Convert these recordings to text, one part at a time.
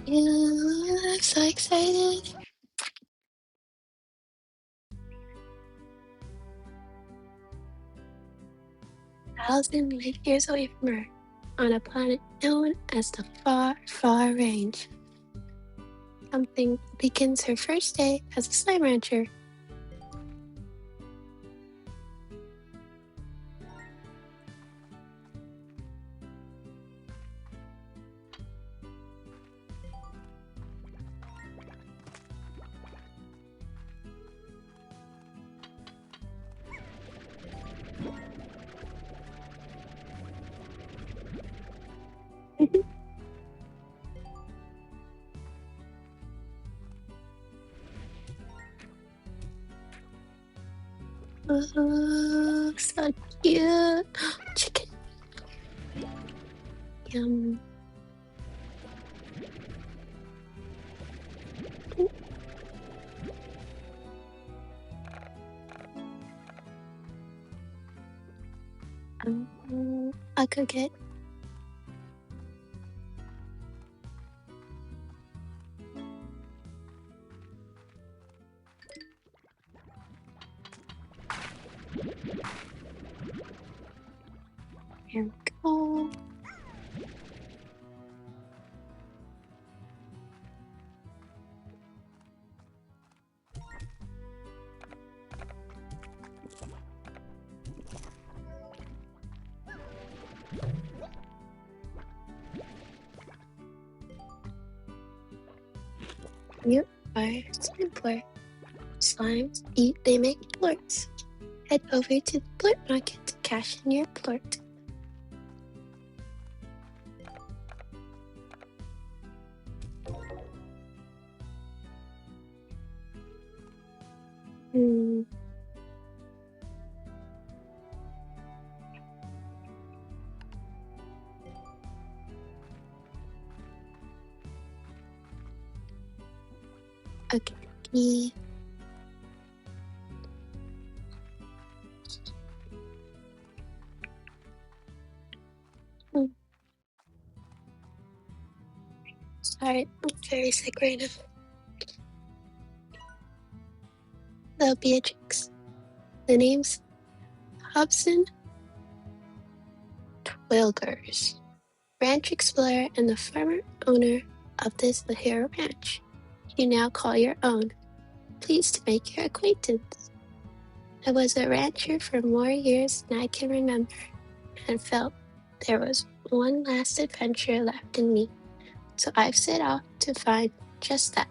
Yeah, I'm so excited. 1,000 light years away from Earth, on a planet known as the Far, Far Range. Something begins her first day as a slime rancher. Oh, so cute. Chicken. Yum. I'll cook it. Here we go. You are a slime plort. Slimes eat, they make plorts. Head over to the plort market to cash in your plort. Hmm. Okay. Hmm. Sorry, I'm very sick right now. The Beatrix. The name's Hobson Wilgers, ranch explorer and the farmer owner of this Lahira ranch. You now call your own. Pleased to make your acquaintance. I was a rancher for more years than I can remember, and felt there was one last adventure left in me, so I've set off to find just that.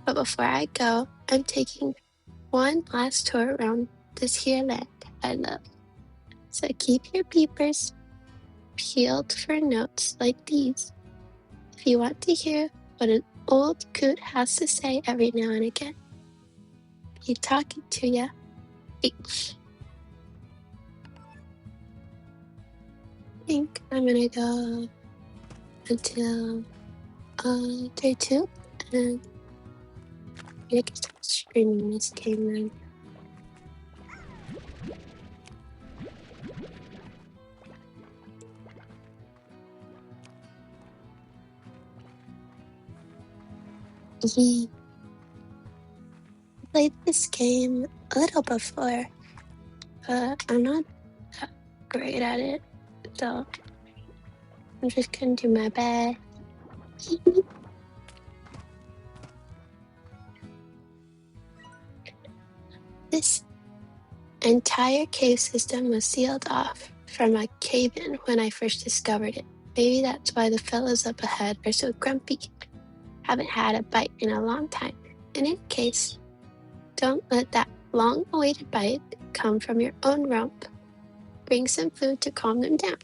But before I go, I'm taking one last tour around this here land I love. So keep your peepers peeled for notes like these, if you want to hear what an old coot has to say every now and again. Be talking to ya. H. I think I'm gonna go until day 2, and I can start streaming this game then. I played this game a little before, but I'm not that great at it, so I'm just gonna do my best. This entire cave system was sealed off from a cave-in when I first discovered it. Maybe that's why the fellows up ahead are so grumpy. Haven't had a bite in a long time. In any case, don't let that long-awaited bite come from your own rump. Bring some food to calm them down.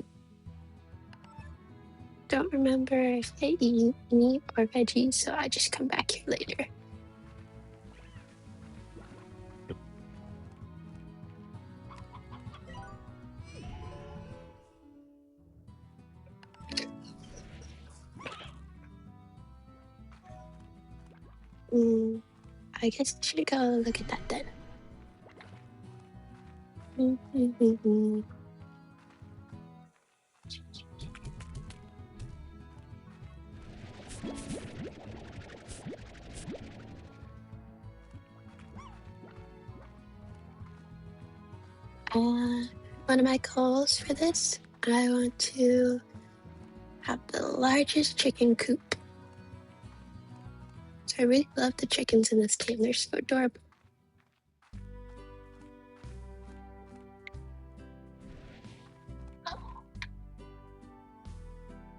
Don't remember if they eat meat or veggies, so I just come back here later. I guess I should go look at that then. One of my goals for this, I want to have the largest chicken coop. So I really love the chickens in this game. They're so adorable.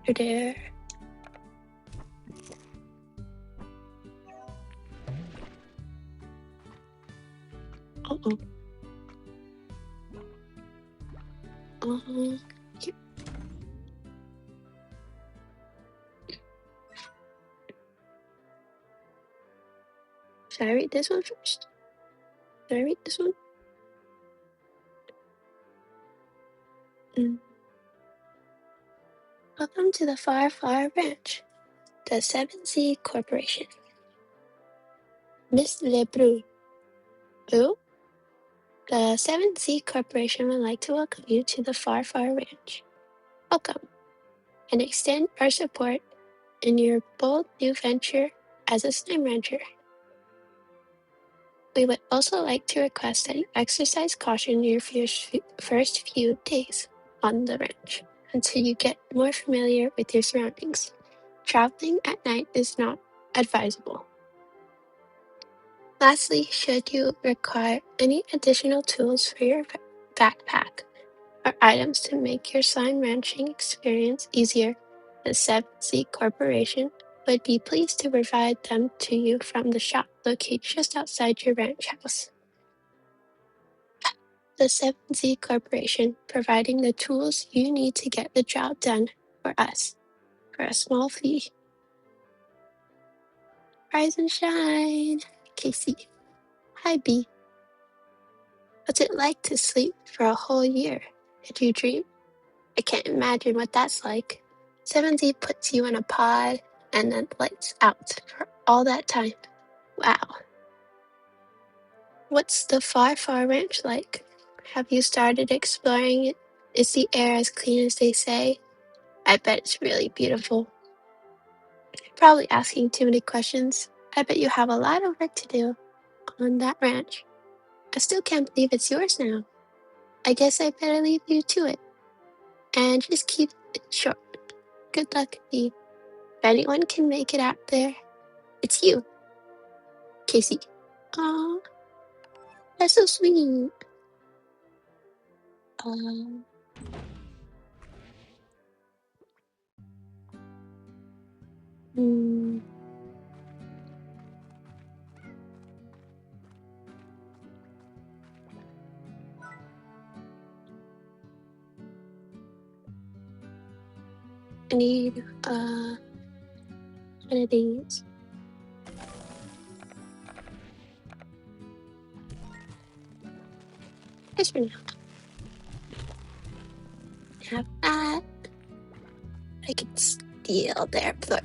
They're there. Uh-oh. Here. Should I read this one first? Should I read this one? Welcome to the Far Far Ranch, the 7C Corporation. Miss Lebrun. Who? The 7C Corporation would like to welcome you to the Far Far Ranch. Welcome, and extend our support in your bold new venture as a snow rancher. We would also like to request that you exercise caution in your first few days on the ranch until you get more familiar with your surroundings. Traveling at night is not advisable. Lastly, should you require any additional tools for your backpack or items to make your sign ranching experience easier, the 7C Corporation would be pleased to provide them to you from the shop located just outside your ranch house. The 7C Corporation, providing the tools you need to get the job done for us for a small fee. Rise and shine, Casey. Hi, B. What's it like to sleep for a whole year? Did you dream? I can't imagine what that's like. 7Z puts you in a pod and then lights out for all that time. Wow. What's the Far Far Ranch like? Have you started exploring it? Is the air as clean as they say? I bet it's really beautiful. You're probably asking too many questions. I bet you have a lot of work to do on that ranch. I still can't believe it's yours now. I guess I better leave you to it. And just keep it short. Good luck, B. If anyone can make it out there, it's you, Casey. Aw, that's so sweet. Um, hmm. I need one of these. Just for now. Have that. I can steal their foot.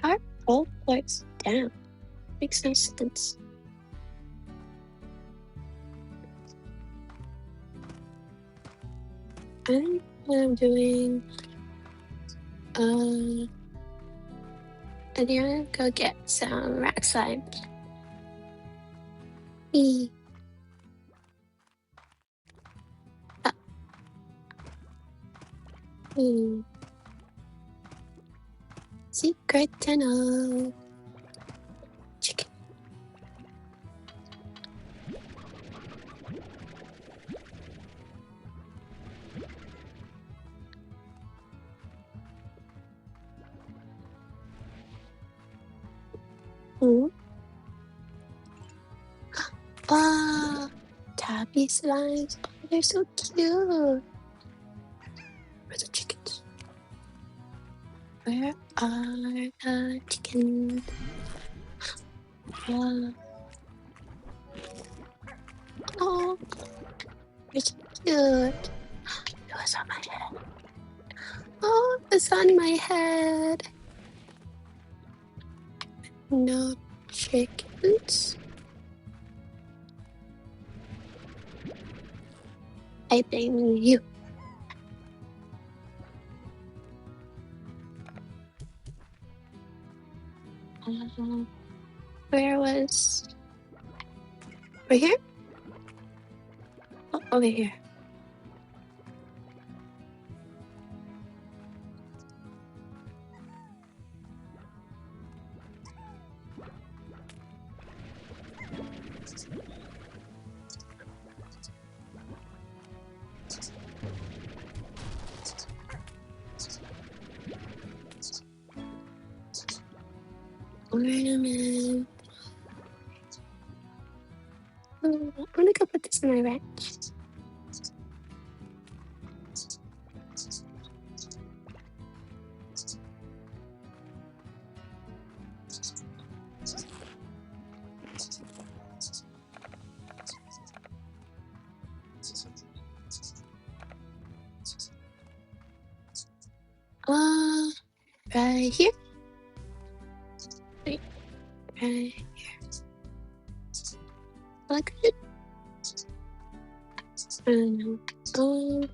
How are all floors down? Makes no sense. I don't know what I'm doing. I think I'm gonna go get some rock slime. E. Secret tunnel. Chicken. Oh, tabby slimes. Oh, they're so cute. Where are the chickens? Where are the chickens? You're so cute. It was on my head. Oh, it's on my head. No chickens. I blame you. Where was... Over here? Oh, over here. Ornament. Oh, I'm gonna go put this in my ranch. Right here. Wait, right here. Like it. I don't know.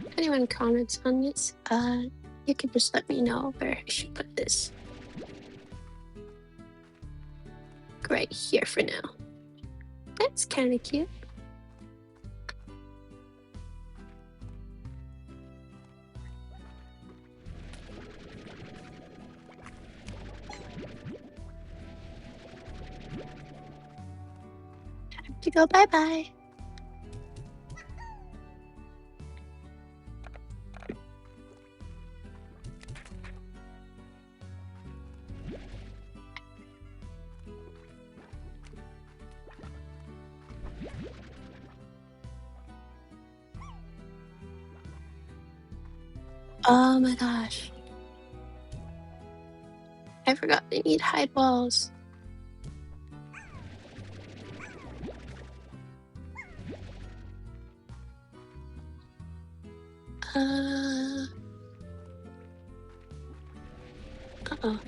If anyone comments on this, you can just let me know where I should put this. Right here for now. That's kind of cute. Time to go bye-bye. Oh my gosh. I forgot they need hide walls. Uh-oh.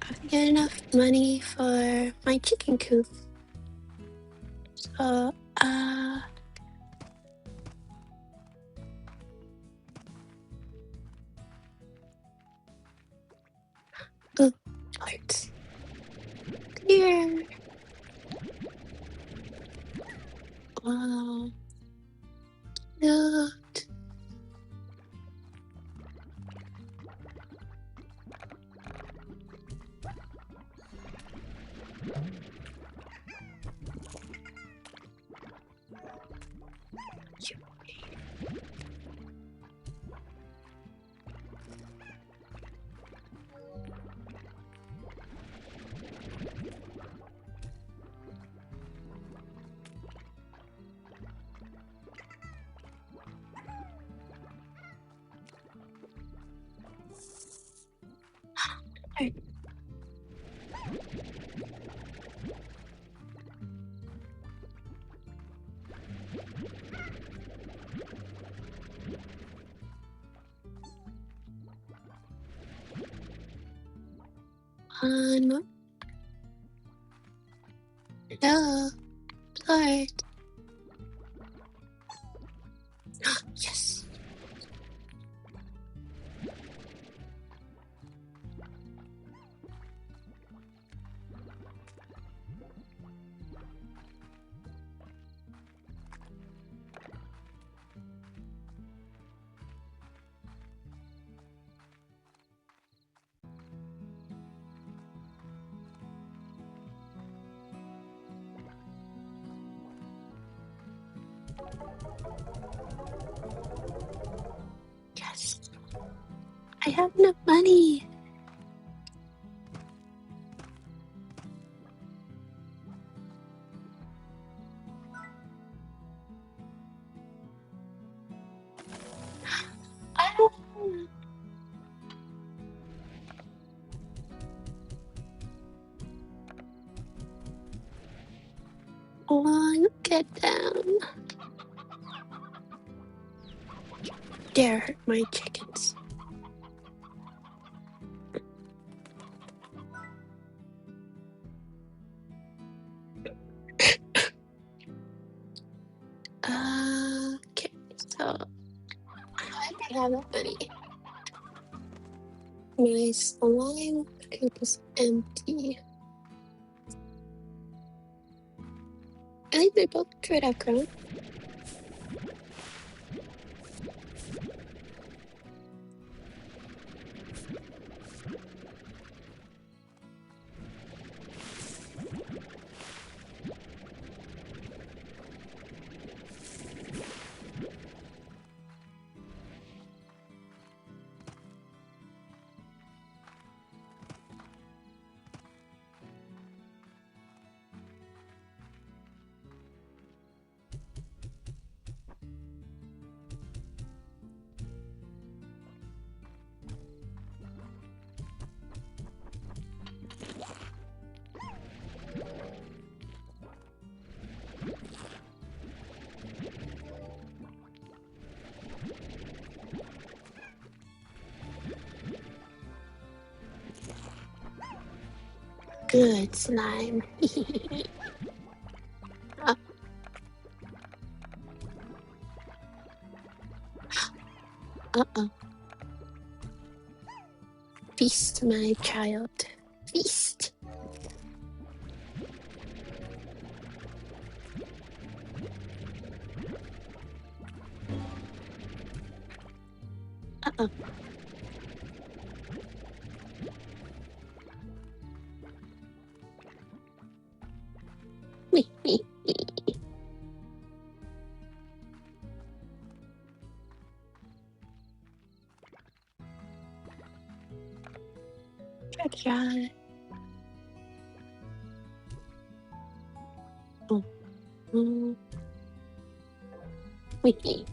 I didn't get enough money for my chicken coop. So, oh, hearts. Clear. Wow. Cute. One more. No. Lord. Yes. Yes. I have enough money. Ah. Get down. Dare hurt my chickens. Okay, so I have that many. My slime coop is empty. I think they both could have grown. Good slime. uh, uh-oh. Feast, my child. Feast. Uh-oh. Try. Oh. Wee.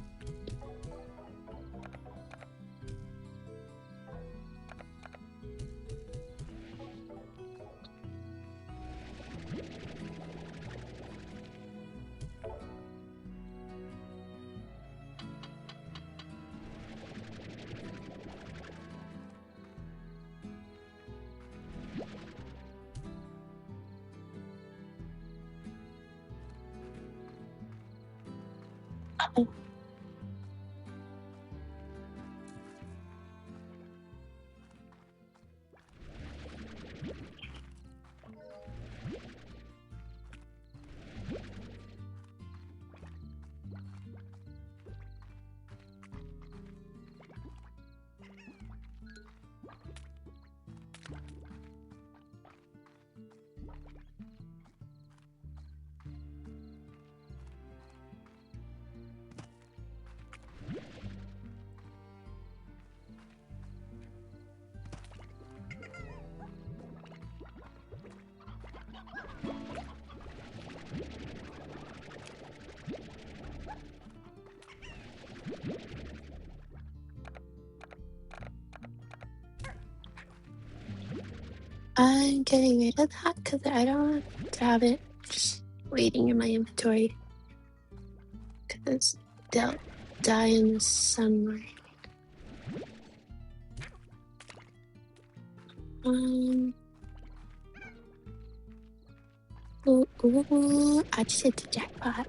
Uh-oh. I'm getting rid of that because I don't want to have it just waiting in my inventory. Because they'll die in the sunlight. Ooh, I just hit the jackpot.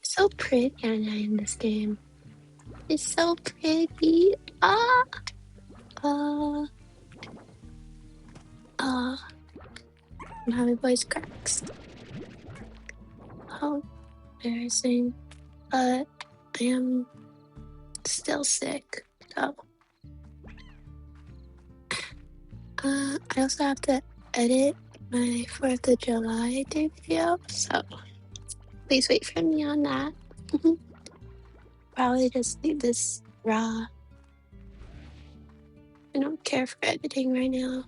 So pretty, Anna, in this game. It's so pretty. I'm having voice cracks. Oh, embarrassing. But I am still sick. So, I also have to edit my 4th of July Day video. So, please wait for me on that. Probably just leave this raw. I don't care for editing right now.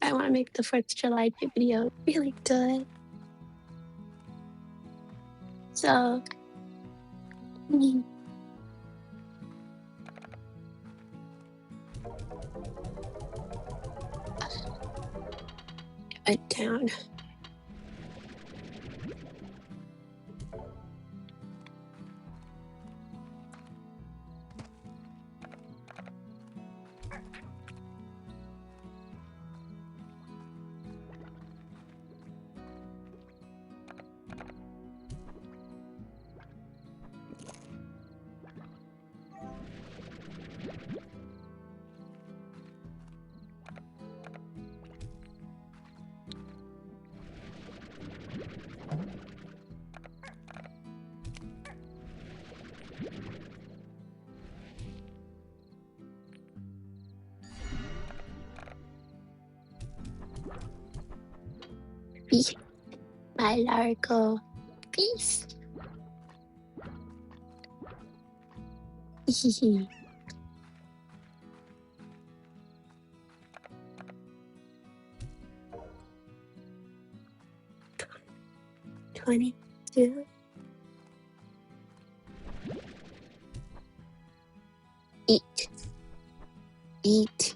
I want to make the 4th of July video really good. So, it down. Be my largo peace. 22. Eat. Eat.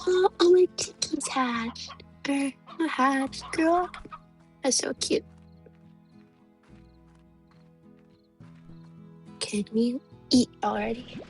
Oh, all my chickies hatched. Hatched, girl. That's so cute. Can you eat already?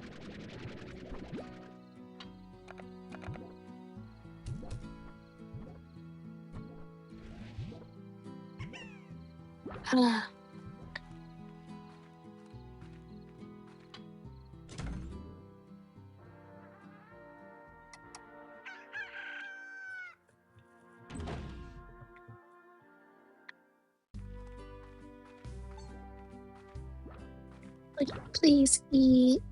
Would you please eat?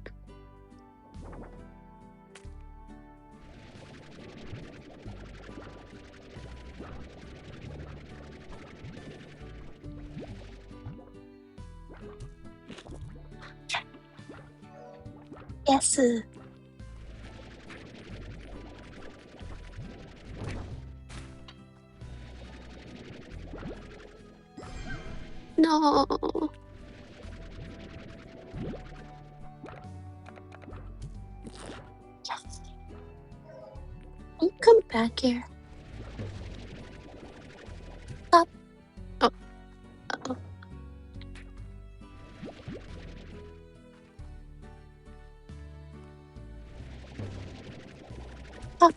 Yes. No. Yes. You come back here. Stop. Oh. Uh-oh. Stop.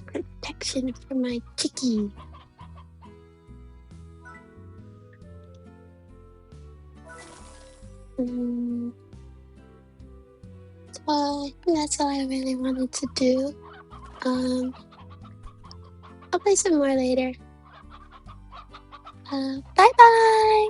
Protection for my chickie. So that's all I really wanted to do. I'll play some more later. Bye bye!